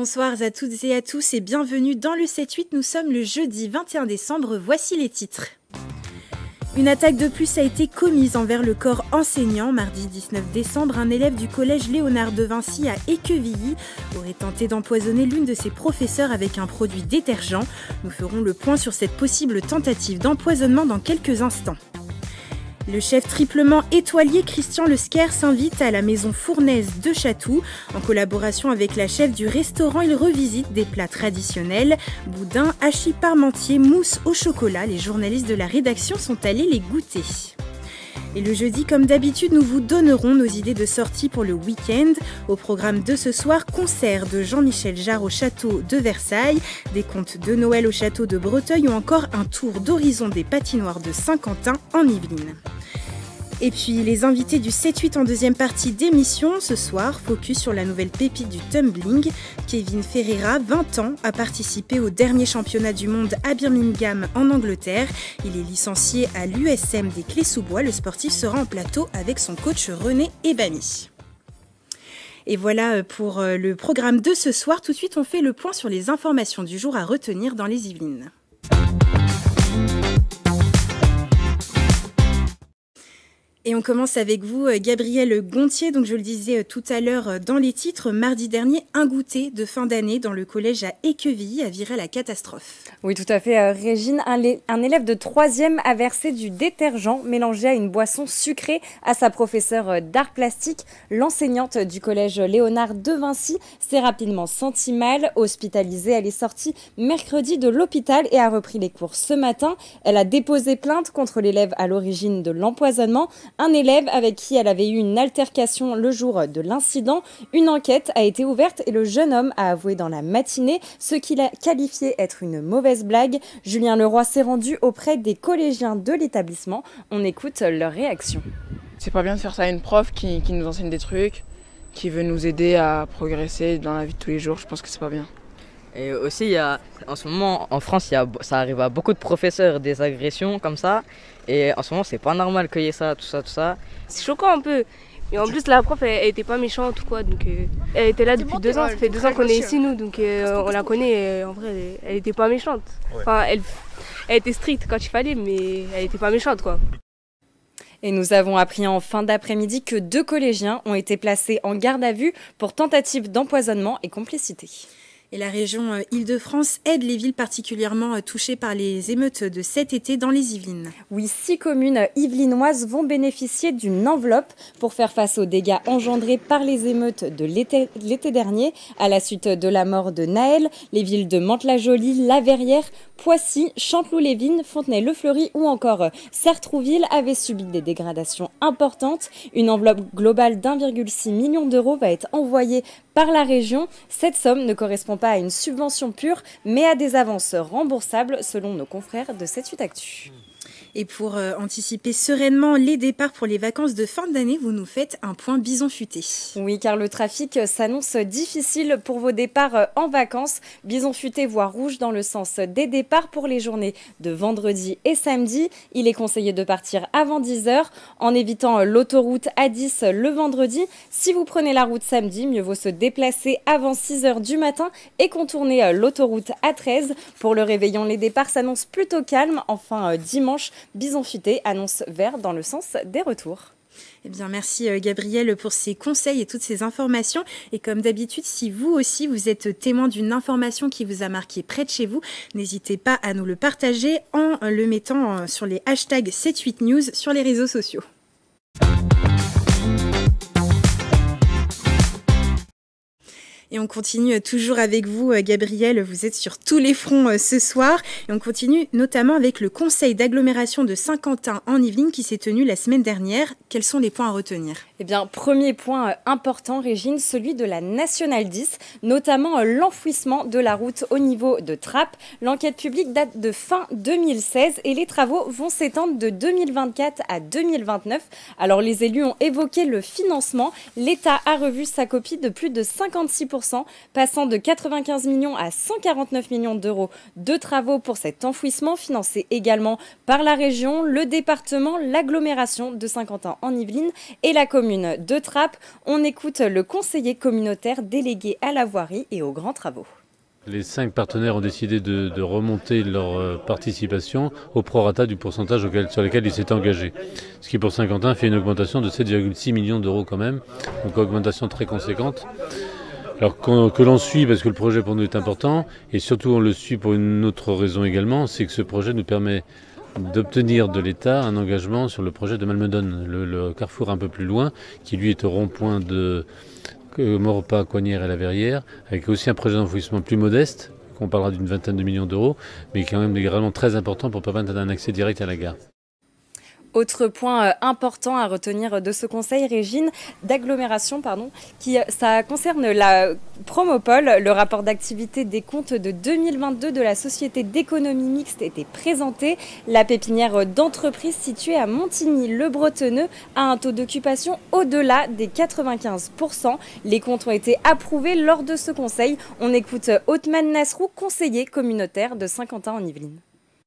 Bonsoir à toutes et à tous et bienvenue dans le 7-8. Nous sommes le jeudi 21 décembre. Voici les titres. Une attaque de plus a été commise envers le corps enseignant. Mardi 19 décembre, un élève du collège Léonard de Vinci à Équevilly aurait tenté d'empoisonner l'une de ses professeurs avec un produit détergent. Nous ferons le point sur cette possible tentative d'empoisonnement dans quelques instants. Le chef triplement étoilé Christian Lesquer s'invite à la maison Fournaise de Chatou. En collaboration avec la chef du restaurant, il revisite des plats traditionnels. Boudin, hachis parmentier, mousse au chocolat. Les journalistes de la rédaction sont allés les goûter. Et le jeudi, comme d'habitude, nous vous donnerons nos idées de sortie pour le week-end. Au programme de ce soir, concert de Jean-Michel Jarre au château de Versailles, des contes de Noël au château de Breteuil ou encore un tour d'horizon des patinoires de Saint-Quentin en Yvelines. Et puis les invités du 7-8 en deuxième partie d'émission. Ce soir, focus sur la nouvelle pépite du tumbling. Kevin Ferreira, 20 ans, a participé au dernier championnat du monde à Birmingham en Angleterre. Il est licencié à l'USM des Clés-sous-Bois. Le sportif sera en plateau avec son coach René Ebami. Et voilà pour le programme de ce soir. Tout de suite, on fait le point sur les informations du jour à retenir dans les Yvelines. Et on commence avec vous, Gabriel Gontier. Donc, je le disais tout à l'heure dans les titres, mardi dernier, un goûter de fin d'année dans le collège à Équevilly a viré la catastrophe. Oui, tout à fait, Régine. Un élève de 3e a versé du détergent mélangé à une boisson sucrée à sa professeure d'art plastique. L'enseignante du collège Léonard de Vinci s'est rapidement sentie mal. Hospitalisée, elle est sortie mercredi de l'hôpital et a repris les cours ce matin. Elle a déposé plainte contre l'élève à l'origine de l'empoisonnement. Un élève avec qui elle avait eu une altercation le jour de l'incident. Une enquête a été ouverte et le jeune homme a avoué dans la matinée ce qu'il a qualifié être une mauvaise blague. Julien Leroy s'est rendu auprès des collégiens de l'établissement. On écoute leur réaction. C'est pas bien de faire ça à une prof qui nous enseigne des trucs, qui veut nous aider à progresser dans la vie de tous les jours. Je pense que c'est pas bien. Et aussi, en ce moment, en France, ça arrive à beaucoup de professeurs, des agressions comme ça. Et en ce moment, c'est pas normal qu'il y ait ça, tout ça. C'est choquant un peu. Et en plus, la prof, elle était pas méchante ou quoi. Donc, elle était là depuis 2 ans. Ça fait 2 ans qu'on est ici, nous. Donc, on la connaît. Et en vrai, elle était pas méchante. Enfin, elle était stricte quand il fallait, mais elle était pas méchante, quoi. Et nous avons appris en fin d'après-midi que 2 collégiens ont été placés en garde à vue pour tentative d'empoisonnement et complicité. Et la région Île-de-France aide les villes particulièrement touchées par les émeutes de cet été dans les Yvelines. Oui, 6 communes yvelinoises vont bénéficier d'une enveloppe pour faire face aux dégâts engendrés par les émeutes de l'été dernier à la suite de la mort de Naël. Les villes de Mantes-la-Jolie, La Verrière, Poissy, Chanteloup-les-Vignes, Fontenay-le-Fleury ou encore Sartrouville avaient subi des dégradations importantes. Une enveloppe globale d'1,6 million d'euros va être envoyée par la région. Cette somme ne correspond pas à une subvention pure, mais à des avances remboursables selon nos confrères de 7-8 Actu. Et pour anticiper sereinement les départs pour les vacances de fin d'année, vous nous faites un point bison futé. Oui, car le trafic s'annonce difficile pour vos départs en vacances. Bison futé voie rouge dans le sens des départs pour les journées de vendredi et samedi. Il est conseillé de partir avant 10h en évitant l'autoroute A10 le vendredi. Si vous prenez la route samedi, mieux vaut se déplacer avant 6h du matin et contourner l'autoroute A13. Pour le réveillon, les départs s'annoncent plutôt calmes. Enfin, dimanche, Bison futé annonce vert dans le sens des retours. Eh bien, merci Gabriel pour ces conseils et toutes ces informations. Et comme d'habitude, si vous aussi vous êtes témoin d'une information qui vous a marqué près de chez vous, n'hésitez pas à nous le partager en le mettant sur les hashtags 7-8news sur les réseaux sociaux. Et on continue toujours avec vous, Gabriel. Vous êtes sur tous les fronts ce soir. Et on continue notamment avec le conseil d'agglomération de Saint-Quentin en Yvelines qui s'est tenu la semaine dernière. Quels sont les points à retenir ? Eh bien, premier point important, Régine, celui de la Nationale 10, notamment l'enfouissement de la route au niveau de Trappes. L'enquête publique date de fin 2016 et les travaux vont s'étendre de 2024 à 2029. Alors, les élus ont évoqué le financement. L'État a revu sa copie de plus de 56% 10%, passant de 95 millions à 149 millions d'euros de travaux pour cet enfouissement, financé également par la région, le département, l'agglomération de Saint-Quentin-en-Yvelines et la commune de Trappes. On écoute le conseiller communautaire délégué à la voirie et aux grands travaux. Les 5 partenaires ont décidé de remonter leur participation au prorata du pourcentage sur lequel ils s'étaient engagés. Ce qui pour Saint-Quentin fait une augmentation de 7,6 millions d'euros quand même, donc augmentation très conséquente. Alors que l'on suit parce que le projet pour nous est important, et surtout on le suit pour une autre raison également, c'est que ce projet nous permet d'obtenir de l'État un engagement sur le projet de Malmedonne, le carrefour un peu plus loin, qui lui est au rond-point de Maurepas, Coignières et La Verrière, avec aussi un projet d'enfouissement plus modeste, qu'on parlera d'une vingtaine de millions d'euros, mais quand même également très important pour permettre un accès direct à la gare. Autre point important à retenir de ce conseil, Régine, d'agglomération, ça concerne la Promopole. Le rapport d'activité des comptes de 2022 de la Société d'économie mixte était présenté. La pépinière d'entreprise située à Montigny-le-Bretonneux a un taux d'occupation au-delà des 95%. Les comptes ont été approuvés lors de ce conseil. On écoute Othman Nasrou, conseiller communautaire de Saint-Quentin-en-Yvelines.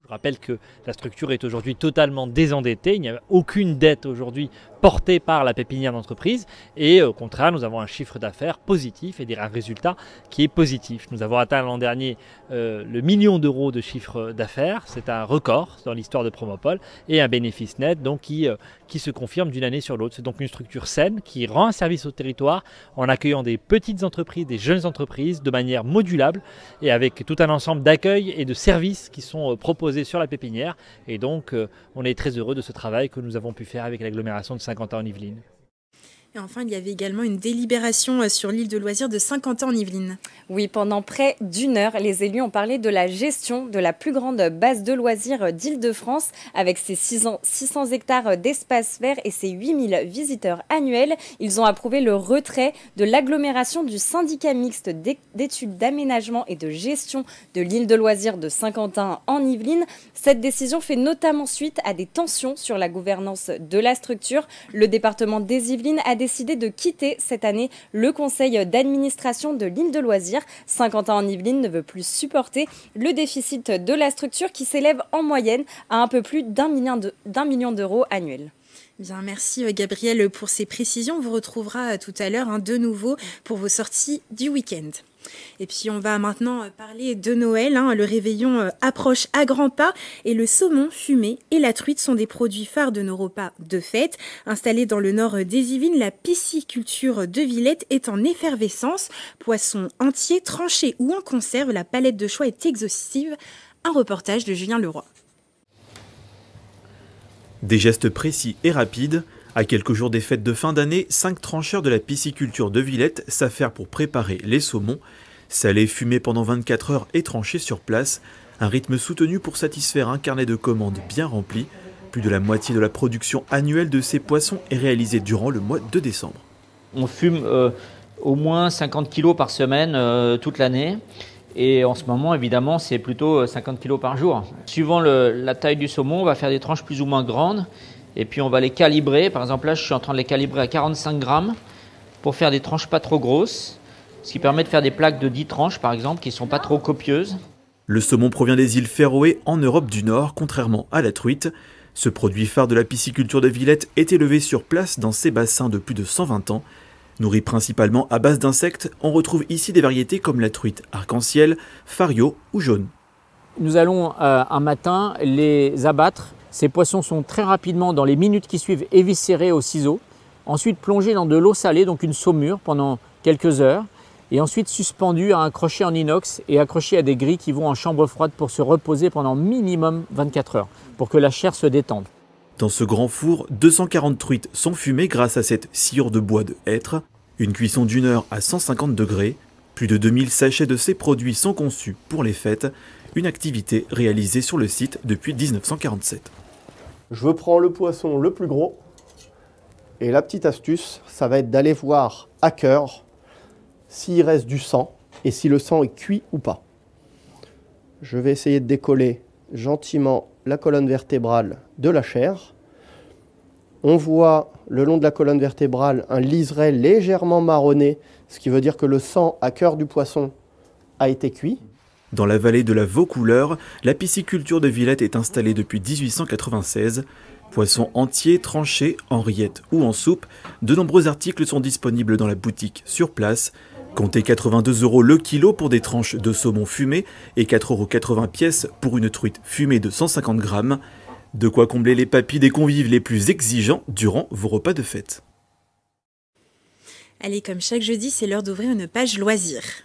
Je rappelle que la structure est aujourd'hui totalement désendettée, il n'y a aucune dette aujourd'hui portée par la pépinière d'entreprise et au contraire nous avons un chiffre d'affaires positif et un résultat qui est positif. Nous avons atteint l'an dernier le million d'euros de chiffre d'affaires, c'est un record dans l'histoire de Promopole et un bénéfice net donc qui se confirme d'une année sur l'autre. C'est donc une structure saine qui rend un service au territoire en accueillant des petites entreprises, des jeunes entreprises de manière modulable et avec tout un ensemble d'accueils et de services qui sont proposés sur la pépinière et donc on est très heureux de ce travail que nous avons pu faire avec l'agglomération de Saint-Quentin-en-Yvelines. Et enfin, il y avait également une délibération sur l'île de loisirs de Saint-Quentin-en-Yvelines. Oui, pendant près d'une heure, les élus ont parlé de la gestion de la plus grande base de loisirs d'Île-de-France avec ses 600 hectares d'espace vert et ses 8000 visiteurs annuels. Ils ont approuvé le retrait de l'agglomération du syndicat mixte d'études d'aménagement et de gestion de l'île de loisirs de Saint-Quentin-en-Yvelines. Cette décision fait notamment suite à des tensions sur la gouvernance de la structure. Le département des Yvelines a décidé de quitter cette année le conseil d'administration de l'île de loisirs. Saint-Quentin-en-Yvelines ne veut plus supporter le déficit de la structure qui s'élève en moyenne à un peu plus d'1 million d'euros annuels. Bien, merci Gabrielle pour ces précisions. On vous retrouvera tout à l'heure de nouveau pour vos sorties du week-end. Et puis on va maintenant parler de Noël. Le réveillon approche à grands pas et le saumon fumé et la truite sont des produits phares de nos repas de fête. Installée dans le nord des Yvelines, la pisciculture de Villette est en effervescence. Poissons entiers, tranchés ou en conserve, la palette de choix est exhaustive. Un reportage de Julien Leroy. Des gestes précis et rapides. À quelques jours des fêtes de fin d'année, 5 trancheurs de la pisciculture de Villette s'affairent pour préparer les saumons. Salés, fumés pendant 24 heures et tranchés sur place. Un rythme soutenu pour satisfaire un carnet de commandes bien rempli. Plus de la moitié de la production annuelle de ces poissons est réalisée durant le mois de décembre. On fume au moins 50 kg par semaine toute l'année. Et en ce moment, évidemment, c'est plutôt 50 kg par jour. Suivant la taille du saumon, on va faire des tranches plus ou moins grandes. Et puis on va les calibrer. Par exemple, là, je suis en train de les calibrer à 45 grammes pour faire des tranches pas trop grosses. Ce qui permet de faire des plaques de 10 tranches, par exemple, qui ne sont pas trop copieuses. Le saumon provient des îles Féroé en Europe du Nord, contrairement à la truite. Ce produit phare de la pisciculture de Villette est élevé sur place dans ces bassins de plus de 120 ans. Nourri principalement à base d'insectes, on retrouve ici des variétés comme la truite arc-en-ciel, fario ou jaune. Nous allons un matin les abattre. Ces poissons sont très rapidement, dans les minutes qui suivent, éviscérés au ciseau. Ensuite plongés dans de l'eau salée, donc une saumure, pendant quelques heures. Et ensuite suspendus à un crochet en inox et accrochés à des grilles qui vont en chambre froide pour se reposer pendant minimum 24 heures, pour que la chair se détende. Dans ce grand four, 240 truites sont fumées grâce à cette sciure de bois de hêtre. Une cuisson d'1 heure à 150 degrés. Plus de 2000 sachets de ces produits sont conçus pour les fêtes. Une activité réalisée sur le site depuis 1947. Je prends le poisson le plus gros. Et la petite astuce, ça va être d'aller voir à cœur s'il reste du sang et si le sang est cuit ou pas. Je vais essayer de décoller gentiment la colonne vertébrale de la chair. On voit le long de la colonne vertébrale un liseré légèrement marronné, ce qui veut dire que le sang à cœur du poisson a été cuit. Dans la vallée de la Vaucouleurs, la pisciculture de Villette est installée depuis 1896. Poissons entiers, tranchés, en rillettes ou en soupe, de nombreux articles sont disponibles dans la boutique sur place. Comptez 82 € le kilo pour des tranches de saumon fumé et 4,80 € pièce pour une truite fumée de 150 grammes. De quoi combler les papilles des convives les plus exigeants durant vos repas de fête. Allez, comme chaque jeudi, c'est l'heure d'ouvrir une page loisirs.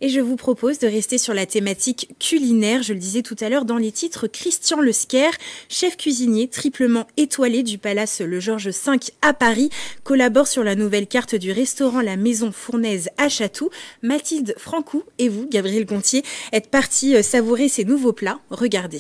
Et je vous propose de rester sur la thématique culinaire. Je le disais tout à l'heure dans les titres, Christian Lesquer, chef cuisinier triplement étoilé du Palace Le Georges V à Paris, collabore sur la nouvelle carte du restaurant La Maison Fournaise à Chatou. Mathilde Francou et vous, Gabriel Gontier, êtes partis savourer ces nouveaux plats. Regardez.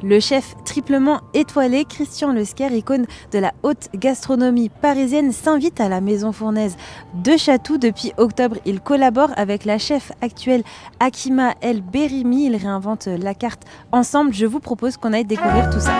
Le chef triplement étoilé Christian Lesquer, icône de la haute gastronomie parisienne, s'invite à la Maison Fournaise de Chatou. Depuis octobre, il collabore avec la chef actuelle Hakima El Berimi. Ils réinventent la carte ensemble. Je vous propose qu'on aille découvrir tout ça.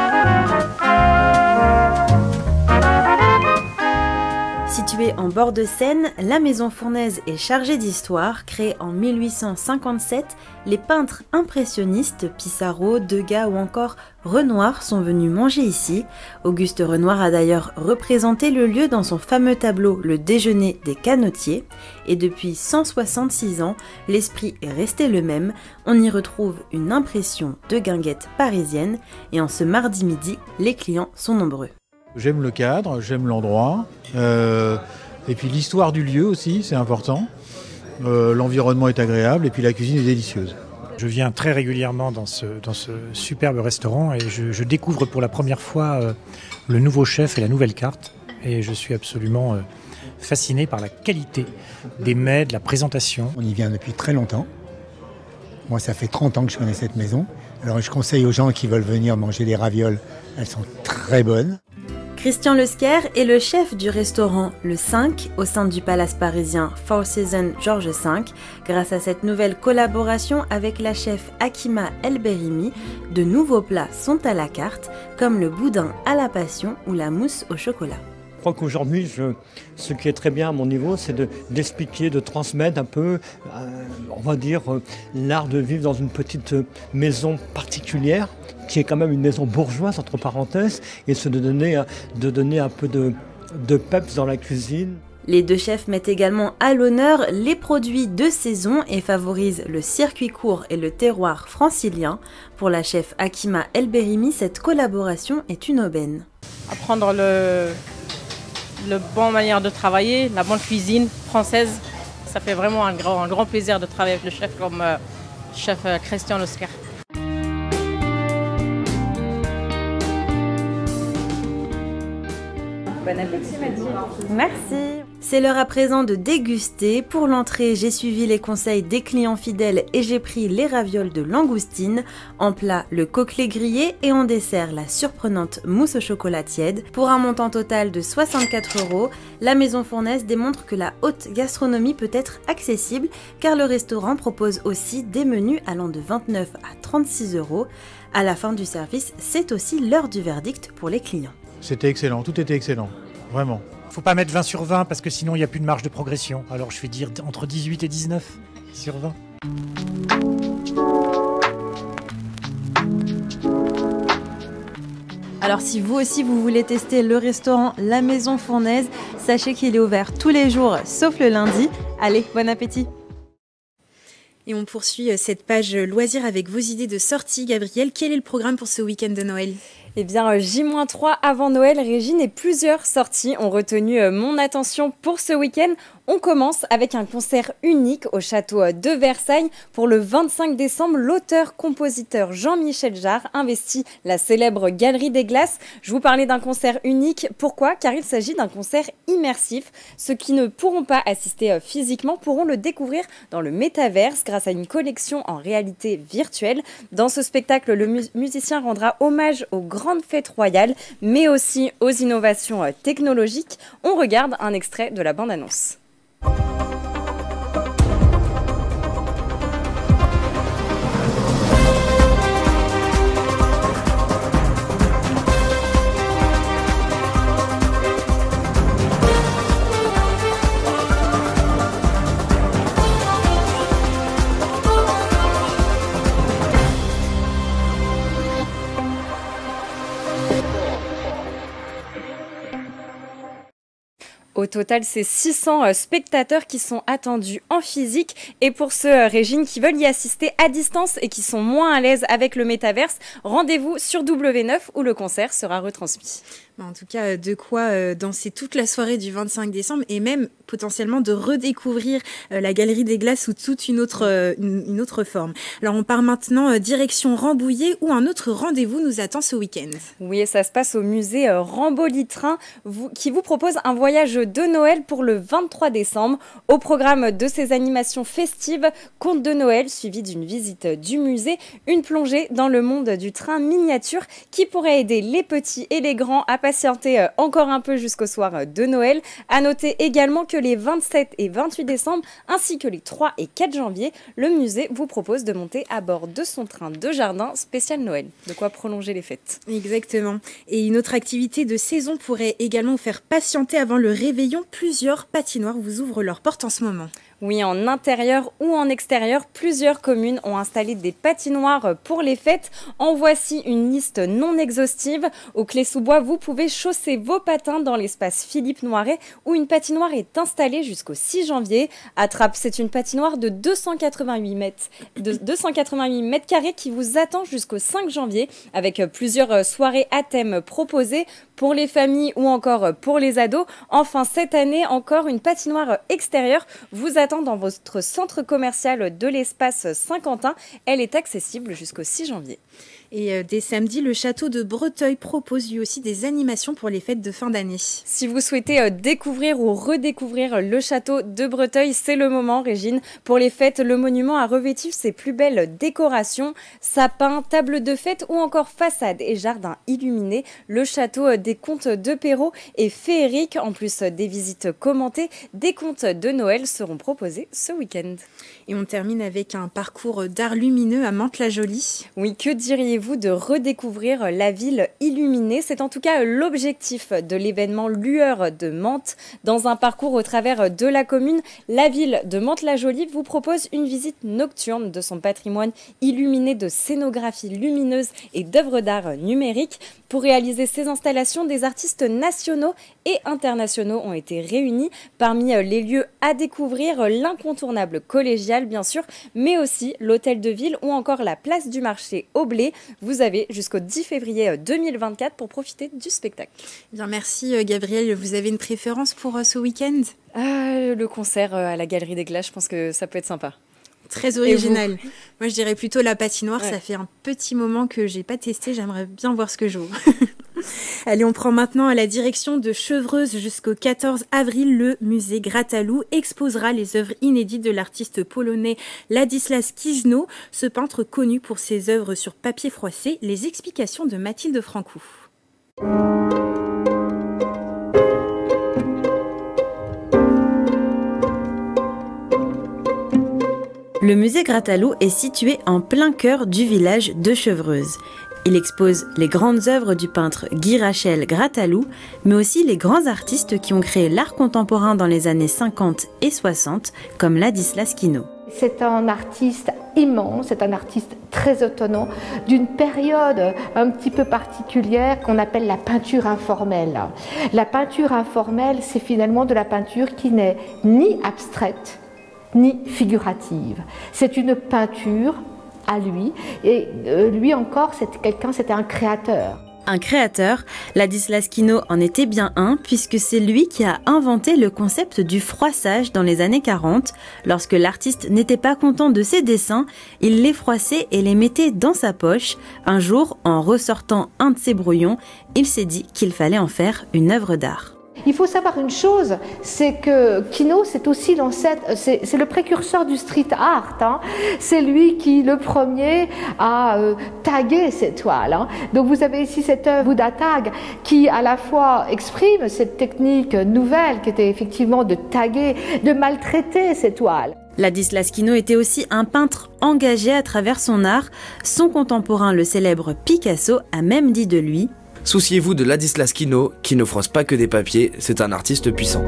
Située en bord de Seine, la Maison Fournaise est chargée d'histoire. Créée en 1857, les peintres impressionnistes Pissarro, Degas ou encore Renoir sont venus manger ici. Auguste Renoir a d'ailleurs représenté le lieu dans son fameux tableau Le Déjeuner des Canotiers. Et depuis 166 ans, l'esprit est resté le même. On y retrouve une impression de guinguette parisienne. Et en ce mardi midi, les clients sont nombreux. J'aime le cadre, j'aime l'endroit, et puis l'histoire du lieu aussi, c'est important. L'environnement est agréable et puis la cuisine est délicieuse. Je viens très régulièrement dans ce superbe restaurant et je découvre pour la première fois le nouveau chef et la nouvelle carte. Et je suis absolument fasciné par la qualité des mets, de la présentation. On y vient depuis très longtemps. Moi, ça fait 30 ans que je connais cette maison. Alors je conseille aux gens qui veulent venir manger des ravioles, elles sont très bonnes. Christian Lesquer est le chef du restaurant Le 5 au sein du palace parisien Four Seasons Georges V. Grâce à cette nouvelle collaboration avec la chef Hakima El Berimi, de nouveaux plats sont à la carte, comme le boudin à la passion ou la mousse au chocolat. Je crois qu'aujourd'hui, ce qui est très bien à mon niveau, c'est d'expliquer, de transmettre un peu, on va dire, l'art de vivre dans une petite maison particulière, qui est quand même une maison bourgeoise, entre parenthèses, et c'est de donner un peu de peps dans la cuisine. Les deux chefs mettent également à l'honneur les produits de saison et favorisent le circuit court et le terroir francilien. Pour la chef Hakima El Berimi, cette collaboration est une aubaine. Apprendre le bonne manière de travailler, la bonne cuisine française, ça fait vraiment un grand plaisir de travailler avec le chef comme chef Christian Lesquer. Bon appétit Mathilde. Merci. C'est l'heure à présent de déguster. Pour l'entrée, j'ai suivi les conseils des clients fidèles et j'ai pris les ravioles de langoustine. En plat, le coquelet grillé et en dessert, la surprenante mousse au chocolat tiède. Pour un montant total de 64 €, la Maison Fournaise démontre que la haute gastronomie peut être accessible car le restaurant propose aussi des menus allant de 29 à 36 €. À la fin du service, c'est aussi l'heure du verdict pour les clients. C'était excellent, tout était excellent, vraiment. Faut pas mettre 20 sur 20 parce que sinon il n'y a plus de marge de progression. Alors je vais dire entre 18 et 19 sur 20. Alors si vous aussi vous voulez tester le restaurant La Maison Fournaise, sachez qu'il est ouvert tous les jours sauf le lundi. Allez, bon appétit! Et on poursuit cette page loisirs avec vos idées de sortie. Gabriel, quel est le programme pour ce week-end de Noël ? Eh bien, J-3 avant Noël, Régine, et plusieurs sorties ont retenu mon attention pour ce week-end. On commence avec un concert unique au château de Versailles. Pour le 25 décembre, l'auteur-compositeur Jean-Michel Jarre investit la célèbre Galerie des Glaces. Je vous parlais d'un concert unique. Pourquoi ? Car il s'agit d'un concert immersif. Ceux qui ne pourront pas assister physiquement pourront le découvrir dans le métaverse grâce à une collection en réalité virtuelle. Dans ce spectacle, le musicien rendra hommage aux grandes fêtes royales, mais aussi aux innovations technologiques. On regarde un extrait de la bande-annonce. Au total, c'est 600 spectateurs qui sont attendus en physique. Et pour ceux, Régine, qui veulent y assister à distance et qui sont moins à l'aise avec le métaverse, rendez-vous sur W9 où le concert sera retransmis. En tout cas, de quoi danser toute la soirée du 25 décembre et même potentiellement de redécouvrir la Galerie des Glaces sous toute une autre forme. Alors on part maintenant direction Rambouillet où un autre rendez-vous nous attend ce week-end. Oui, et ça se passe au musée Rambouillet-Train qui vous propose un voyage de Noël pour le 23 décembre. Au programme de ces animations festives, contes de Noël suivi d'une visite du musée, une plongée dans le monde du train miniature qui pourrait aider les petits et les grands à patienter encore un peu jusqu'au soir de Noël. À noter également que les 27 et 28 décembre, ainsi que les 3 et 4 janvier, le musée vous propose de monter à bord de son train de jardin spécial Noël. De quoi prolonger les fêtes. Exactement. Et une autre activité de saison pourrait également vous faire patienter avant le réveillon. Plusieurs patinoires vous ouvrent leurs portes en ce moment. Oui, en intérieur ou en extérieur, plusieurs communes ont installé des patinoires pour les fêtes. En voici une liste non exhaustive. Au Clé-sous-Bois, vous pouvez chausser vos patins dans l'espace Philippe Noiret où une patinoire est installée jusqu'au 6 janvier. À Trappes, c'est une patinoire de 288 mètres carrés qui vous attend jusqu'au 5 janvier avec plusieurs soirées à thème proposées pour les familles ou encore pour les ados. Enfin, cette année, encore une patinoire extérieure vous attend dans votre centre commercial de l'espace Saint-Quentin. Elle est accessible jusqu'au 6 janvier. Et dès samedi, le château de Breteuil propose lui aussi des animations pour les fêtes de fin d'année. Si vous souhaitez découvrir ou redécouvrir le château de Breteuil, c'est le moment, Régine. Pour les fêtes, le monument a revêtu ses plus belles décorations, sapins, tables de fête ou encore façades et jardins illuminés. Le château des contes de Perrault est féerique. En plus des visites commentées, des contes de Noël seront proposés ce week-end. Et on termine avec un parcours d'art lumineux à Mantes-la-Jolie. Oui, que diriez-vous de redécouvrir la ville illuminée? C'est en tout cas l'objectif de l'événement Lueur de Mantes. Dans un parcours au travers de la commune, la ville de Mantes-la-Jolie vous propose une visite nocturne de son patrimoine illuminé de scénographie lumineuse et d'œuvres d'art numériques. Pour réaliser ces installations, des artistes nationaux et internationaux ont été réunis. Parmi les lieux à découvrir, l'incontournable collégial bien sûr, mais aussi l'hôtel de ville ou encore la place du marché au blé. Vous avez jusqu'au 10 février 2024 pour profiter du spectacle. Bien, merci Gabrielle. Vous avez une préférence pour ce week-end ? Le concert à la Galerie des Glaces, je pense que ça peut être sympa. Très original. Moi, je dirais plutôt la patinoire. Ouais. Ça fait un petit moment que j'ai pas testé. J'aimerais bien voir ce que j'ouvre. Allez, on prend maintenant à la direction de Chevreuse jusqu'au 14 avril. Le musée Grattalou exposera les œuvres inédites de l'artiste polonais Ladislas Kijno, ce peintre connu pour ses œuvres sur papier froissé. Les explications de Mathilde Francou. Le musée Grattalou est situé en plein cœur du village de Chevreuse. Il expose les grandes œuvres du peintre Guy Rachel Grattalou, mais aussi les grands artistes qui ont créé l'art contemporain dans les années 50 et 60, comme Ladislas Kijno. C'est un artiste immense, c'est un artiste très autonome, d'une période un petit peu particulière qu'on appelle la peinture informelle. La peinture informelle, c'est finalement de la peinture qui n'est ni abstraite, ni figurative. C'est une peinture à lui, et lui encore, c'était un créateur. Un créateur, Ladislas Quinault en était bien un, puisque c'est lui qui a inventé le concept du froissage dans les années 40. Lorsque l'artiste n'était pas content de ses dessins, il les froissait et les mettait dans sa poche. Un jour, en ressortant un de ses brouillons, il s'est dit qu'il fallait en faire une œuvre d'art. Il faut savoir une chose, c'est que Quinault, c'est aussi l'ancêtre, c'est le précurseur du street art. Hein. C'est lui qui, le premier, a tagué cette toile. Hein. Donc vous avez ici cette œuvre Buddha Tag qui à la fois exprime cette technique nouvelle qui était effectivement de taguer, de maltraiter ces toiles. Ladislas Quinault était aussi un peintre engagé à travers son art. Son contemporain, le célèbre Picasso, a même dit de lui: souciez-vous de Ladislas Quinault, qui ne froisse pas que des papiers, c'est un artiste puissant.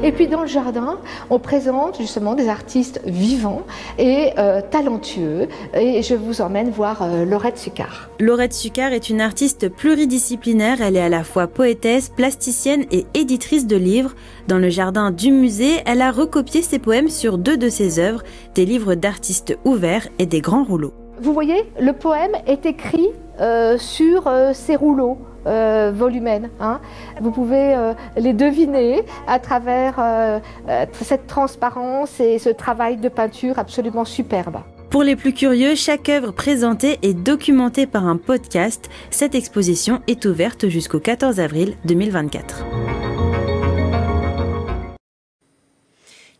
Et puis dans le jardin, on présente justement des artistes vivants et talentueux. Et je vous emmène voir Laurette Sucard. Laurette Sucard est une artiste pluridisciplinaire. Elle est à la fois poétesse, plasticienne et éditrice de livres. Dans le jardin du musée, elle a recopié ses poèmes sur 2 de ses œuvres, des livres d'artistes ouverts et des grands rouleaux. Vous voyez, le poème est écrit sur ces rouleaux. Volumènes. Hein. Vous pouvez les deviner à travers cette transparence et ce travail de peinture absolument superbe. Pour les plus curieux, chaque œuvre présentée est documentée par un podcast. Cette exposition est ouverte jusqu'au 14 avril 2024.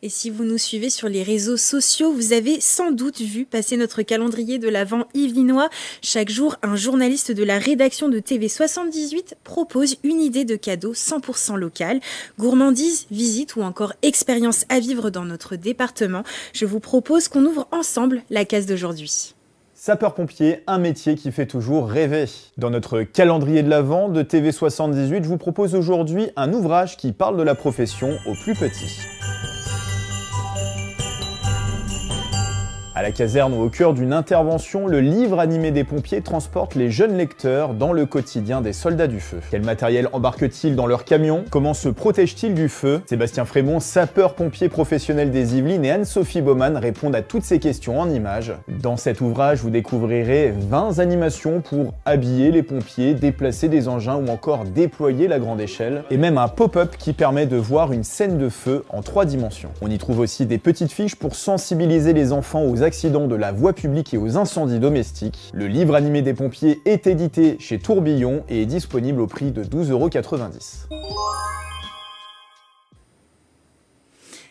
Et si vous nous suivez sur les réseaux sociaux, vous avez sans doute vu passer notre calendrier de l'Avent yvelinois. Chaque jour, un journaliste de la rédaction de TV78 propose une idée de cadeau 100% local. Gourmandise, visite ou encore expérience à vivre dans notre département. Je vous propose qu'on ouvre ensemble la case d'aujourd'hui. Sapeur-pompier, un métier qui fait toujours rêver. Dans notre calendrier de l'Avent de TV78, je vous propose aujourd'hui un ouvrage qui parle de la profession aux plus petits. À la caserne ou au cœur d'une intervention, le livre animé des pompiers transporte les jeunes lecteurs dans le quotidien des soldats du feu. Quel matériel embarquent-ils dans leur camion? Comment se protègent-ils du feu? Sébastien Frémont, sapeur-pompier professionnel des Yvelines, et Anne-Sophie Baumann répondent à toutes ces questions en images. Dans cet ouvrage, vous découvrirez 20 animations pour habiller les pompiers, déplacer des engins ou encore déployer la grande échelle, et même un pop-up qui permet de voir une scène de feu en 3 dimensions. On y trouve aussi des petites fiches pour sensibiliser les enfants aux accidents de la voie publique et aux incendies domestiques. Le livre animé des pompiers est édité chez Tourbillon et est disponible au prix de 12,90 €.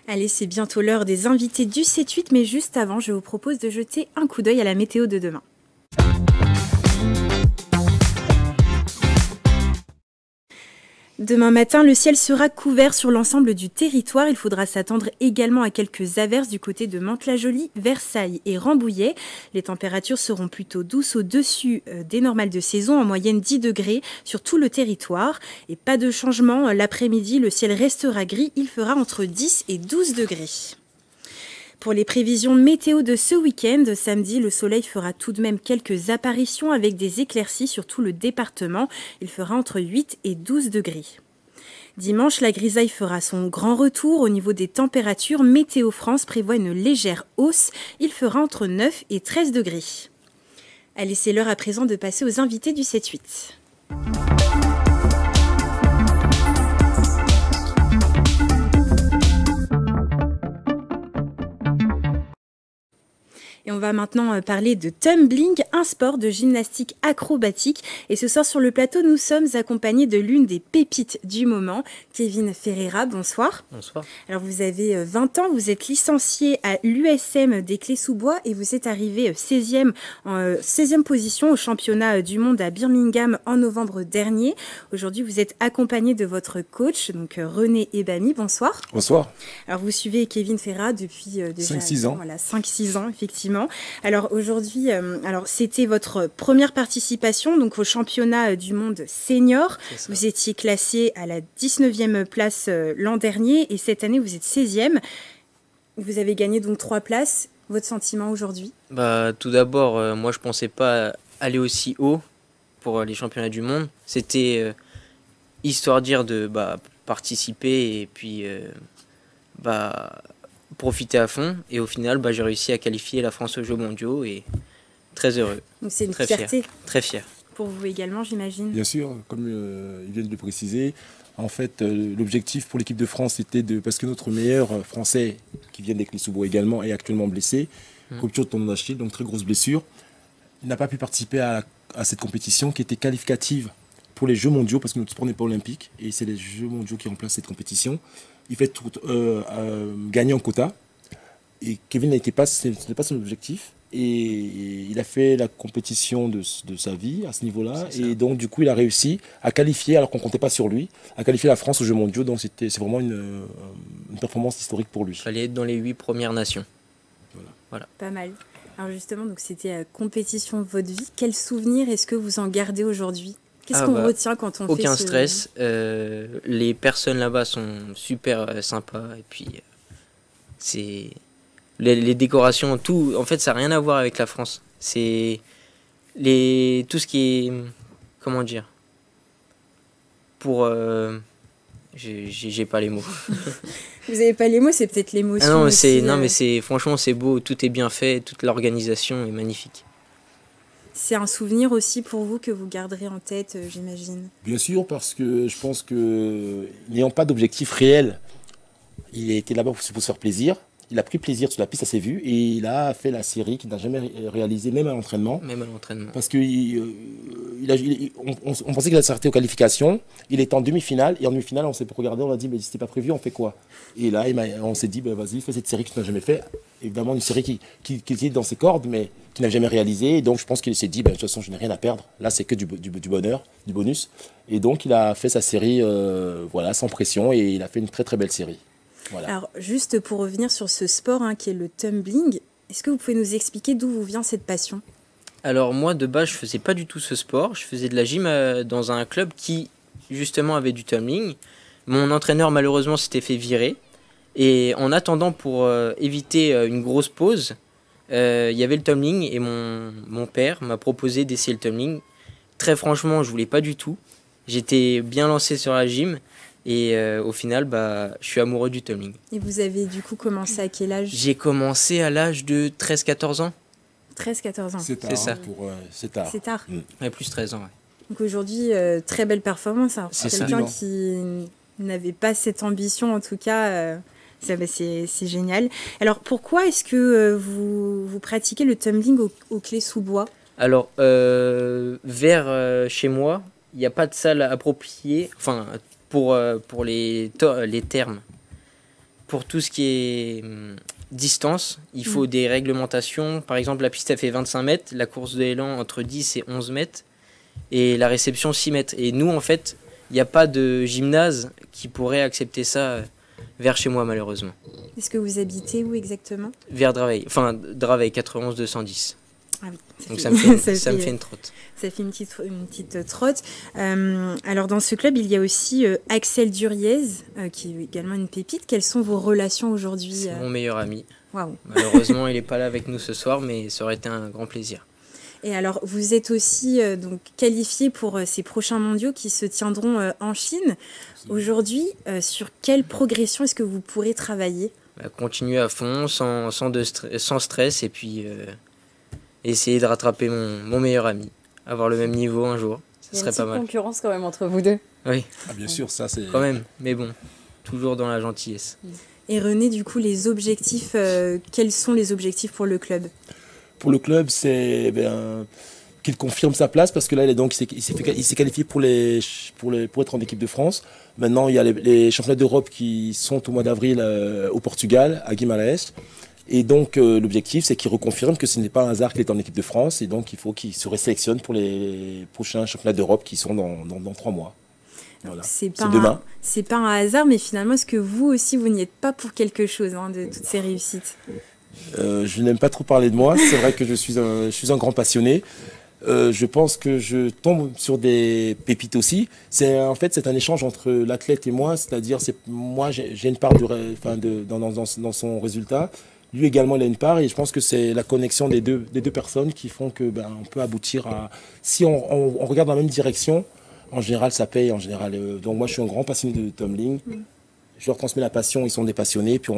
Allez, c'est bientôt l'heure des invités du 7-8, mais juste avant, je vous propose de jeter un coup d'œil à la météo de demain. Demain matin, le ciel sera couvert sur l'ensemble du territoire. Il faudra s'attendre également à quelques averses du côté de Mantes-la-Jolie, Versailles et Rambouillet. Les températures seront plutôt douces au-dessus des normales de saison, en moyenne 10 degrés sur tout le territoire. Et pas de changement, l'après-midi, le ciel restera gris. Il fera entre 10 et 12 degrés. Pour les prévisions météo de ce week-end, samedi, le soleil fera tout de même quelques apparitions avec des éclaircies sur tout le département. Il fera entre 8 et 12 degrés. Dimanche, la grisaille fera son grand retour. Au niveau des températures, Météo France prévoit une légère hausse. Il fera entre 9 et 13 degrés. Allez, c'est l'heure à présent de passer aux invités du 7-8. Et on va maintenant parler de tumbling, un sport de gymnastique acrobatique. Et ce soir sur le plateau, nous sommes accompagnés de l'une des pépites du moment, Kevin Ferreira. Bonsoir. Bonsoir. Alors vous avez 20 ans, vous êtes licencié à l'USM des Clés-sous-Bois et vous êtes arrivé 16e position au championnat du monde à Birmingham en novembre dernier. Aujourd'hui, vous êtes accompagné de votre coach, donc René Ebami. Bonsoir. Bonsoir. Alors vous suivez Kevin Ferreira depuis déjà 5-6 ans. Voilà, 5-6 ans, effectivement. Alors aujourd'hui, c'était votre première participation donc au championnat du monde senior. Vous étiez classé à la 19e place l'an dernier et cette année vous êtes 16e. Vous avez gagné donc 3 places. Votre sentiment aujourd'hui? Tout d'abord, moi je pensais pas aller aussi haut pour les championnats du monde. C'était histoire de dire de participer et puis profité à fond. Et au final, j'ai réussi à qualifier la France aux Jeux mondiaux et très heureux. Donc c'est une très fierté. Fier. Très fier. Pour vous également, j'imagine. Bien sûr, comme ils viennent de le préciser, en fait, l'objectif pour l'équipe de France était parce que notre meilleur Français, qui vient d'Aix-les-Sous-Bois également, est actuellement blessé, rupture de tendon d'Achille, donc très grosse blessure. Il n'a pas pu participer à cette compétition qui était qualificative pour les Jeux mondiaux, parce que notre sport n'est pas olympique, et c'est les Jeux mondiaux qui remplacent cette compétition. Il fait gagner en quota, et Kevin ce n'était pas son objectif, et il a fait la compétition de sa vie à ce niveau-là, et donc du coup il a réussi à qualifier, alors qu'on ne comptait pas sur lui, à qualifier la France aux Jeux mondiaux, donc c'est vraiment une performance historique pour lui. Il fallait être dans les 8 premières nations. Voilà. Pas mal. Alors justement, donc c'était compétition de votre vie. Quel souvenir est-ce que vous en gardez aujourd'hui? Qu'est-ce qu'on retient quand on fait aucun stress. Les personnes là-bas sont super sympas. Et puis, c'est les décorations, tout. En fait, ça n'a rien à voir avec la France. C'est tout ce qui est... Comment dire? Pour... j'ai pas les mots. Vous n'avez pas les mots, c'est peut-être l'émotion. Ah non, aussi, mais franchement, c'est beau. Tout est bien fait. Toute l'organisation est magnifique. C'est un souvenir aussi pour vous que vous garderez en tête, j'imagine. Bien sûr, parce que je pense que, n'ayant pas d'objectif réel, il était là-bas pour se faire plaisir. Il a pris plaisir sur la piste, ça s'est vu, et il a fait la série qu'il n'a jamais réalisée, même à l'entraînement. Même à l'entraînement. Parce qu'on pensait qu'il allait s'arrêter aux qualifications. Il est en demi-finale, et en demi-finale, on s'est regardé, on a dit, mais si c'était pas prévu, on fait quoi? Et là, on s'est dit, vas-y, fais cette série que tu n'as jamais fait. Évidemment, une série qui était dans ses cordes, mais qui n'a jamais réalisé. Et donc, je pense qu'il s'est dit, de toute façon, je n'ai rien à perdre. Là, c'est que du bonheur, du bonus. Et donc, il a fait sa série sans pression, et il a fait une très, très belle série. Voilà. Alors, juste pour revenir sur ce sport qui est le tumbling, est-ce que vous pouvez nous expliquer d'où vous vient cette passion? Alors moi, de base, je faisais pas du tout ce sport. Je faisais de la gym dans un club qui, justement, avait du tumbling. Mon entraîneur, malheureusement, s'était fait virer. Et en attendant, pour éviter une grosse pause, il y avait le tumbling. Et mon père m'a proposé d'essayer le tumbling. Très franchement, je voulais pas du tout. J'étais bien lancé sur la gym. Et au final, je suis amoureux du tumbling. Et vous avez du coup commencé à quel âge? J'ai commencé à l'âge de 13-14 ans. 13-14 ans. C'est tard. C'est ça. C'est tard. C'est tard. Ouais, plus 13 ans. Ouais. Donc aujourd'hui, très belle performance. C'est quelqu'un qui n'avait pas cette ambition, en tout cas, c'est génial. Alors pourquoi est-ce que vous pratiquez le tumbling au Clé-sous-Bois? Alors, vers chez moi, il n'y a pas de salle appropriée. Enfin, pour les termes, pour tout ce qui est distance, il faut des réglementations. Par exemple, la piste, elle fait 25 mètres, la course de l'élan entre 10 et 11 mètres, et la réception 6 mètres. Et nous, en fait, il n'y a pas de gymnase qui pourrait accepter ça vers chez moi, malheureusement. Est-ce que vous habitez où exactement? Vers Draveil, 91 210. Ah oui, donc ça me fait une trotte. Ça fait une petite trotte. Alors dans ce club, il y a aussi Axel Duriez, qui est également une pépite. Quelles sont vos relations aujourd'hui? C'est mon meilleur ami. Waouh. Malheureusement, il n'est pas là avec nous ce soir, mais ça aurait été un grand plaisir. Et alors, vous êtes aussi donc qualifié pour ces prochains mondiaux qui se tiendront en Chine. Aujourd'hui, sur quelle progression est-ce que vous pourrez travailler? Continuer à fond, sans stress, et puis essayer de rattraper mon meilleur ami. Avoir le même niveau un jour, ça serait pas mal. Il y a une petite concurrence quand même entre vous deux. Oui. Ah, bien sûr, ça c'est... Quand même, mais bon, toujours dans la gentillesse. Et René, du coup, les objectifs, quels sont les objectifs pour le club? Pour le club, c'est qu'il confirme sa place, parce que là, il s'est qualifié pour être en équipe de France. Maintenant, il y a les championnats d'Europe qui sont au mois d'avril au Portugal, à Guimarães. Et donc, l'objectif, c'est qu'il reconfirme que ce n'est pas un hasard qu'il est en équipe de France. Et donc, il faut qu'il se sélectionne pour les prochains championnats d'Europe qui sont dans 3 mois. Voilà. C'est pas un hasard, mais finalement, est-ce que vous aussi, vous n'y êtes pas pour quelque chose de toutes ces réussites? Je n'aime pas trop parler de moi. C'est vrai que je suis un grand passionné. Je pense que je tombe sur des pépites aussi. En fait, c'est un échange entre l'athlète et moi. C'est-à-dire, moi, j'ai une part dans son résultat. Lui également, il a une part, et je pense que c'est la connexion des deux personnes qui font que on peut aboutir à... Si on regarde dans la même direction, en général, ça paye. En général, donc moi, je suis un grand passionné de tumbling. je leur transmets la passion, ils sont des passionnés, puis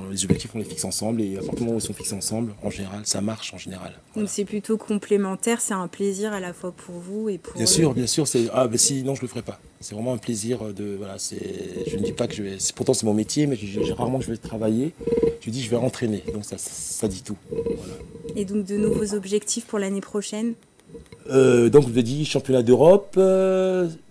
les objectifs, on les fixe ensemble, et à partir du moment où ils sont fixés ensemble, en général, ça marche en général. Donc c'est plutôt complémentaire, c'est un plaisir à la fois pour vous et pour Bien sûr, sinon je le ferai pas. C'est vraiment un plaisir je ne dis pas que pourtant c'est mon métier, mais rarement que je vais travailler. Je dis je vais entraîner, donc ça dit tout. Voilà. Et donc de nouveaux objectifs pour l'année prochaine? Donc je vous ai dit championnat d'Europe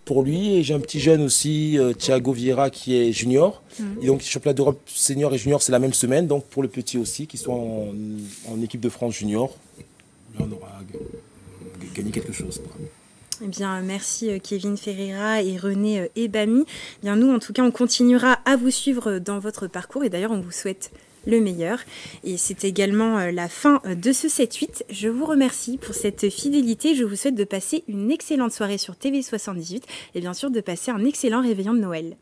pour lui, et j'ai un petit jeune aussi, Thiago Vieira, qui est junior. Et donc championnat d'Europe senior et junior, c'est la même semaine, donc pour le petit aussi, qui sont en équipe de France junior. Là on aura gagné quelque chose, quoi. Eh bien, merci Kevin Ferreira et René Ebami. Bien, nous, en tout cas, on continuera à vous suivre dans votre parcours, et d'ailleurs, on vous souhaite le meilleur. Et c'est également la fin de ce 7-8. Je vous remercie pour cette fidélité. Je vous souhaite de passer une excellente soirée sur TV78 et bien sûr de passer un excellent réveillon de Noël.